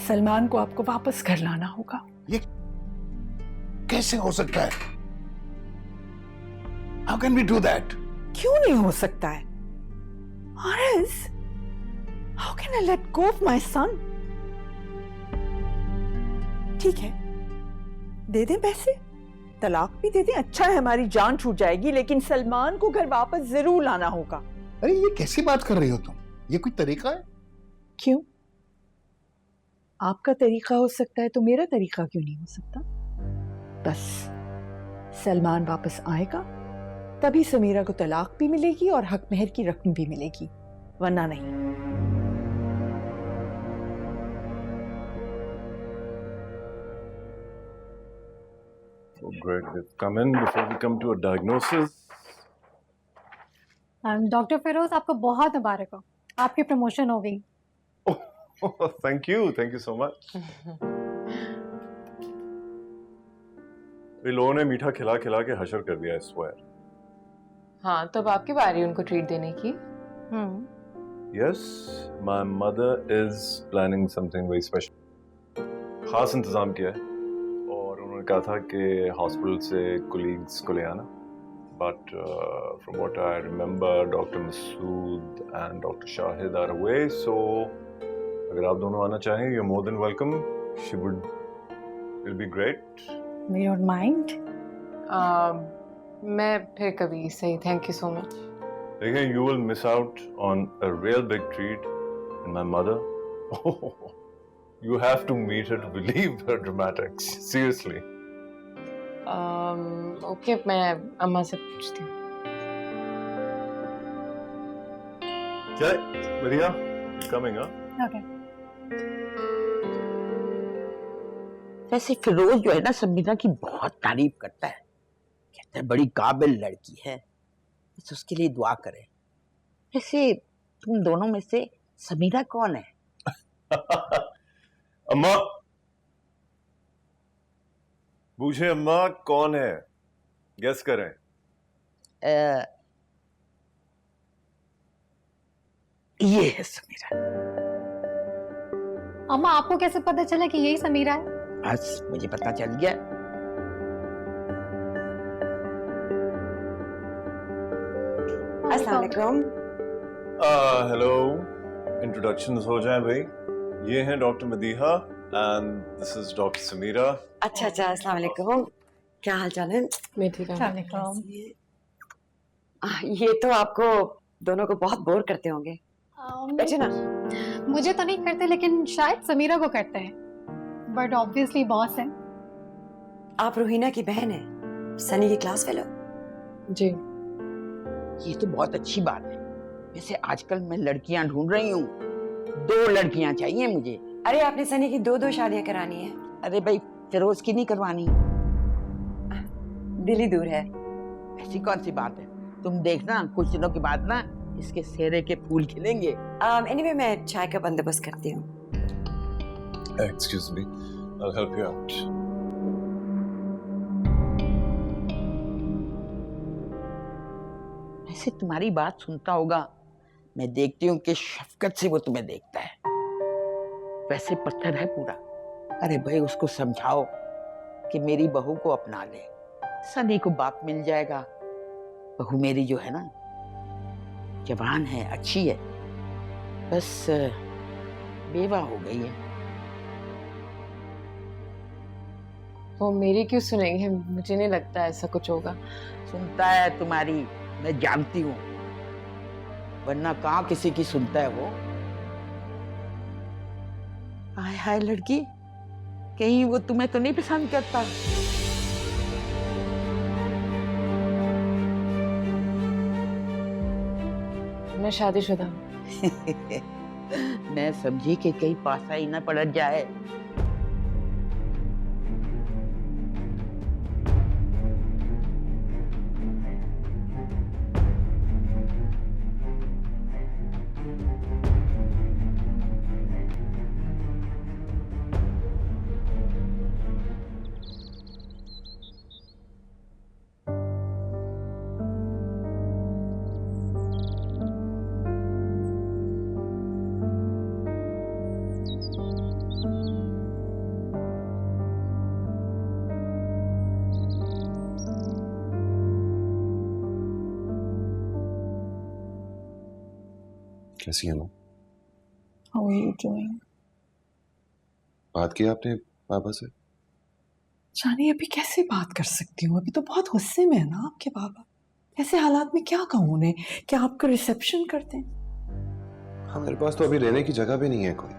सलमान को आपको वापस घर लाना होगा। ये कैसे हो सकता है? How can we do that? क्यों नहीं हो सकता है? Aris, how can I let go of my son? ठीक है, दे दें पैसे, तलाक भी दे दें, अच्छा है, हमारी जान छूट जाएगी, लेकिन सलमान को घर वापस जरूर लाना होगा। अरे ये कैसी बात कर रही हो तुम? ये कोई तरीका है? क्यों? आपका तरीका हो सकता है तो मेरा तरीका क्यों नहीं हो सकता? बस सलमान वापस आएगा तभी समीरा को तलाक भी मिलेगी और हक मेहर की रकम भी मिलेगी, वरना नहीं। Oh, great. Let's come in before we come to a diagnosis. Doctor Firoz, आपको बहुत मुबारक हो, आपकी प्रमोशन हो गई। Oh, thank you so much. इन लोगों ने मीठा खिला खिला के हशर कर दिया इस स्क्वायर। हाँ, तब आपकी बारी उनको ट्रीट देने की। Yes, my mother is planning something very special. खास इंतजाम किया है और उन्होंने कहा था कि हॉस्पिटल से कोलीग्स को ले आना। But from what I remember, Dr. Masood and Dr. Shahid are away, so अगर आप दोनों आना चाहें, you're more than welcome. It'll be great. We don't mind. मैं फिर कभी सही, thank you so much. Again, you will miss out on a real big treat in my mother. You have to meet her to believe her dramatics. Seriously. Okay, मैं अम्मा से पूछती हूँ। क्या? बढ़िया, coming up. Okay. वैसे फिरोज जो है ना, समीरा की बहुत तारीफ करता है, कहता है बड़ी काबिल लड़की है, बस उसके लिए दुआ करें। वैसे तुम दोनों में से समीरा कौन है? अम्मा पूछे, अम्मा कौन है? गेस करें। ये है समीरा। अम्मा, आपको कैसे पता चला कि यही समीरा है? बस मुझे पता चल गया। अस्सलाम वालेकुम। हेलो, इंट्रोडक्शंस हो जाएं भाई। ये हैं doctor Madiha and this is doctor Sameera. अच्छा, अस्सलाम वालेकुम। क्या हाल चाल है? मैं ठीक हूँ। ये तो आपको दोनों को बहुत बोर करते होंगे। बैठे ना। मुझे तो नहीं करते, लेकिन शायद समीरा को करते हैं, बट ऑब्वियसली बॉस है। आप रूहीना की बहन है, सनी की क्लास फेलो। जी। ये तो बहुत अच्छी बात है। वैसे आजकल मैं लड़कियां ढूंढ रही हूँ, 2 लड़कियां चाहिए मुझे। अरे आपने सनी की 2 शादियां करानी है। अरे भाई, फिरोज की नहीं करवानी। दिल ही दूर है। ऐसी कौन सी बात है? तुम देखना, कुछ दिनों के बाद ना इसके सेहरे के फूल खिलेंगे। एनीवे मैं चाय का बंदोबस्त करती हूँ। Excuse me, I'll help you out. ऐसे तुम्हारी बात सुनता होगा, मैं देखती हूँ कि शफकत से वो तुम्हें देखता है। वैसे पत्थर है पूरा। अरे भाई, उसको समझाओ कि मेरी बहू को अपना ले, सनी को बाप मिल जाएगा। बहू मेरी जो है ना, जवान है, अच्छी है, बस बेवा हो गई है। वो मेरी क्यों सुनेंगे? मुझे नहीं लगता ऐसा कुछ होगा। सुनता है तुम्हारी, मैं जानती हूँ, वरना कहाँ किसी की सुनता है वो। हाय हाय लड़की, कहीं वो तुम्हें तो नहीं पसंद करता? मैं शादीशुदा हूँ। मैं समझी कि कहीं पासा ही ना पड़ जाए। कैसी है माँ? How are you doing? बात की आपने पापा से? जानी अभी कैसे बात कर सकती हूँ, अभी तो बहुत गुस्से में है ना आपके पापा। ऐसे हालात में क्या कहूँ उन्हें, क्या आपका रिसेप्शन करते हैं? हाँ, मेरे पास तो अभी रहने की जगह भी नहीं है कोई।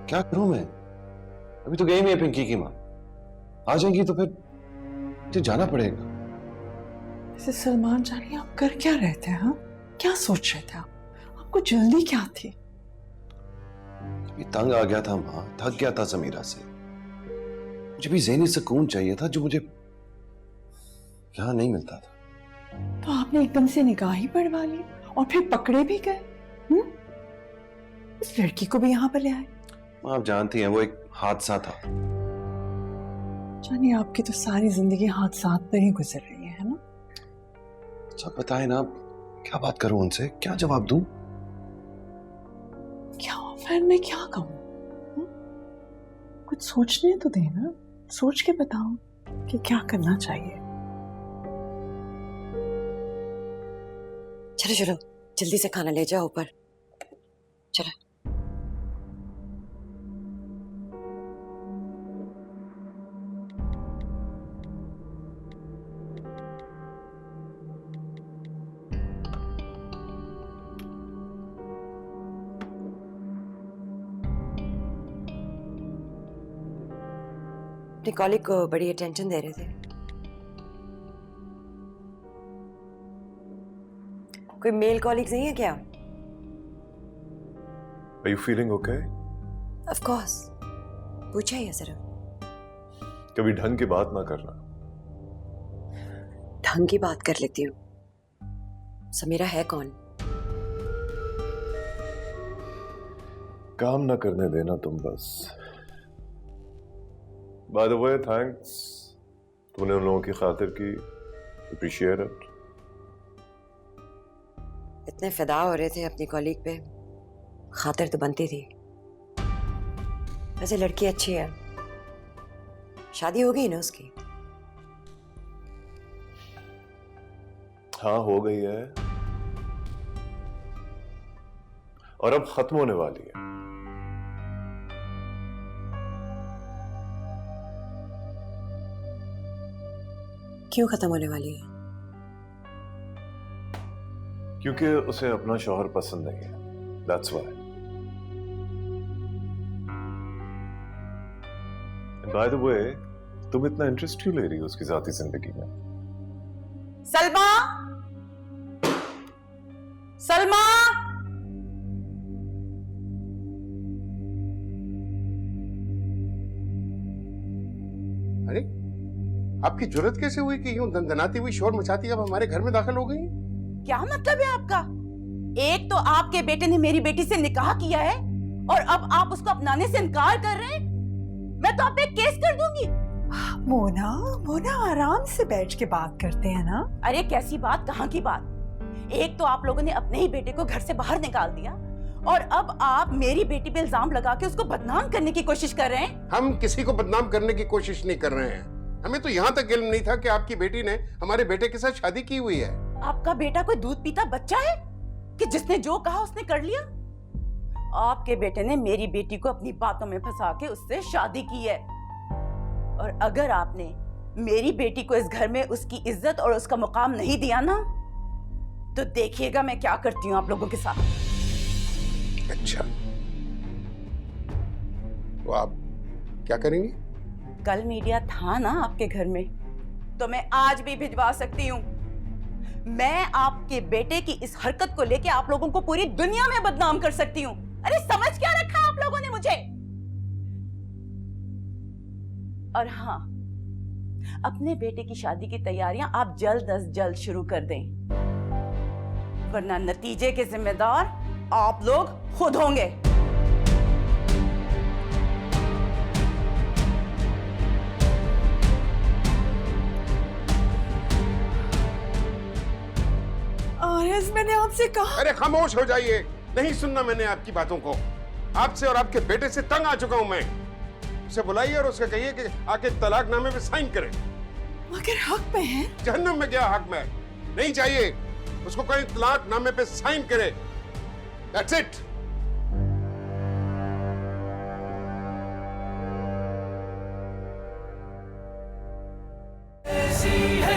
क्या करूं मैं? अभी तो गई नहीं है पिंकी की माँ। आ जाएंगी तो फिर मुझे जाना पड़ेगा। ऐसे सलमान जानी आप कर क्या रहे थे? हाँ, क्या सोच रहे थे आप? आपको जल्दी क्या थी? अभी तंग आ गया था माँ, थक गया था समीरा से। मुझे भी ज़हनी सुकून चाहिए था जो मुझे यहाँ नहीं मिलता था। तो आपने एकदम से निकाह ही पढ़वा ली और फिर पकड़े भी गए। इस लड़की को भी यहाँ पर ले आए। आप जानती हैं वो एक हादसा था। जानी आपकी तो सारी जिंदगी हादसात पर ही गुजर रही है ना? अच्छा बताएं ना, क्या बात करूं उनसे, क्या जवाब दूं? क्या फिर मैं क्या कहूँ? कुछ सोचने तो देना, सोच के बताओ कि क्या करना चाहिए। चलो चलो जल्दी से खाना ले जाओ ऊपर। चलो। अपनी कॉलीग को बड़ी अटेंशन दे रहे थे। कोई मेल कॉलीग्स नहीं है क्या? Are you feeling okay? Of course, पूछा ही है सिर्फ। कभी ढंग की बात ना करना। ढंग की बात कर लेती हूँ। समीरा है कौन? काम ना करने देना तुम बस। By the way, thanks. तुमने उन लोगों की खातिर की, appreciate it. इतने फिदा हो रहे थे अपनी कॉलीग पे, खातिर तो बनती थी। वैसे लड़की अच्छी है, शादी हो गई ना उसकी? हाँ हो गई है और अब खत्म होने वाली है। क्यों खत्म होने वाली है? क्योंकि उसे अपना शौहर पसंद नहीं है। That's why. And by the way, तुम इतना इंटरेस्ट क्यों ले रही हो उसकी जाती जिंदगी में? सलमा, सलमा, अरे आपकी जरूरत कैसे हुई कि यूं दनदनाती हुई शोर मचाती अब हमारे घर में दाखिल हो गई? क्या मतलब है आपका? एक तो आपके बेटे ने मेरी बेटी से निकाह किया है और अब आप उसको अपनाने से इनकार कर रहे हैं। मैं तो आप पे केस कर दूंगी। मोना, मोना आराम से बैठ के बात करते हैं ना। अरे कैसी बात, कहाँ की बात? एक तो आप लोगों ने अपने ही बेटे को घर से बाहर निकाल दिया और अब आप मेरी बेटी पे इल्जाम लगा के उसको बदनाम करने की कोशिश कर रहे हैं। हम किसी को बदनाम करने की कोशिश नहीं कर रहे हैं। हमें तो यहाँ तक इल्म नहीं था कि आपकी बेटी ने हमारे बेटे के साथ शादी की हुई है। आपका बेटा कोई दूध पीता बच्चा है कि जिसने जो कहा उसने कर लिया? आपके बेटे ने मेरी बेटी को अपनी बातों में फंसा के उससे शादी की है और अगर आपने मेरी बेटी को इस घर में उसकी इज्जत और उसका मुकाम नहीं दिया ना तो देखिएगा मैं क्या करती हूँ आप लोगों के साथ। अच्छा, तो आप क्या करेंगी? कल मीडिया था ना आपके घर में, तो मैं आज भी भिजवा सकती हूँ। मैं आपके बेटे की इस हरकत को लेके आप लोगों को पूरी दुनिया में बदनाम कर सकती हूँ। अरे समझ क्या रखा है आप लोगों ने मुझे? और हाँ, अपने बेटे की शादी की तैयारियां आप जल्द अज जल्द शुरू कर दें, वरना नतीजे के जिम्मेदार आप लोग खुद होंगे। आरज़, मैंने आपसे कहा। अरे खामोश हो जाइए, नहीं सुनना मैंने आपकी बातों को। आपसे और आपके बेटे से तंग आ चुका हूं मैं। उसे बुलाइए और उससे कहिए कि आके तलाकनामे पे साइन करे। मगर हक में है। जहन्नुम में क्या हक में? नहीं चाहिए, उसको कहीं तलाकनामे पे साइन करे। That's it. ऐसी है